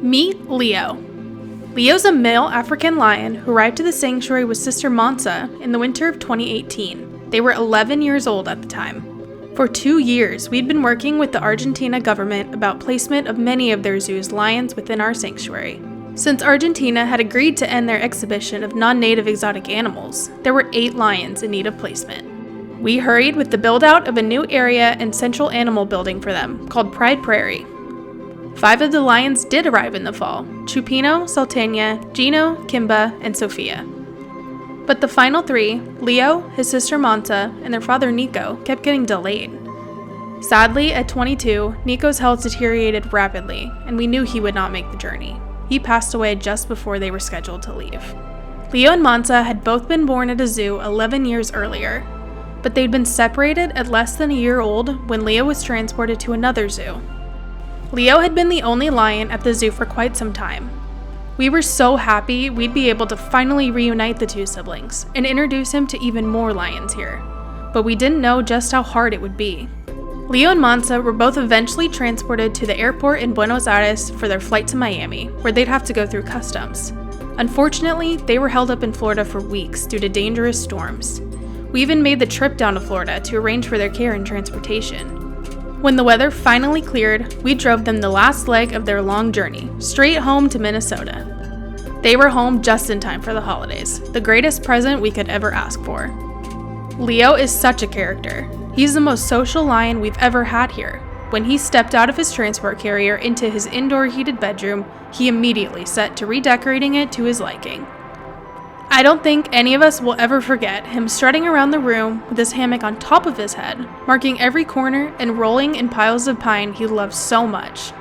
Meet Leo. Leo's a male African lion who arrived to the sanctuary with Sister Mansa in the winter of 2018. They were 11 years old at the time. For 2 years, we'd been working with the Argentina government about placement of many of their zoo's lions within our sanctuary. Since Argentina had agreed to end their exhibition of non-native exotic animals, there were 8 lions in need of placement. We hurried with the build-out of a new area and central animal building for them, called Pride Prairie. 5 of the lions did arrive in the fall: Chupino, Salteña, Gino, Kimba, and Sophia. But the final 3, Leo, his sister Mansa, and their father Nico, kept getting delayed. Sadly, at 22, Nico's health deteriorated rapidly, and we knew he would not make the journey. He passed away just before they were scheduled to leave. Leo and Mansa had both been born at a zoo 11 years earlier, but they'd been separated at less than a year old when Leo was transported to another zoo. Leo had been the only lion at the zoo for quite some time. We were so happy we'd be able to finally reunite the 2 siblings and introduce him to even more lions here, but we didn't know just how hard it would be. Leo and Mansa were both eventually transported to the airport in Buenos Aires for their flight to Miami, where they'd have to go through customs. Unfortunately, they were held up in Florida for weeks due to dangerous storms. We even made the trip down to Florida to arrange for their care and transportation. When the weather finally cleared, we drove them the last leg of their long journey, straight home to Minnesota. They were home just in time for the holidays, the greatest present we could ever ask for. Leo is such a character. He's the most social lion we've ever had here. When he stepped out of his transport carrier into his indoor heated bedroom, he immediately set to redecorating it to his liking. I don't think any of us will ever forget him strutting around the room with his hammock on top of his head, marking every corner and rolling in piles of pine he loves so much.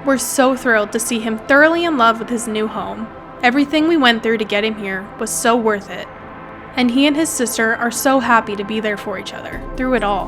We're so thrilled to see him thoroughly in love with his new home. Everything we went through to get him here was so worth it, and he and his sister are so happy to be there for each other through it all.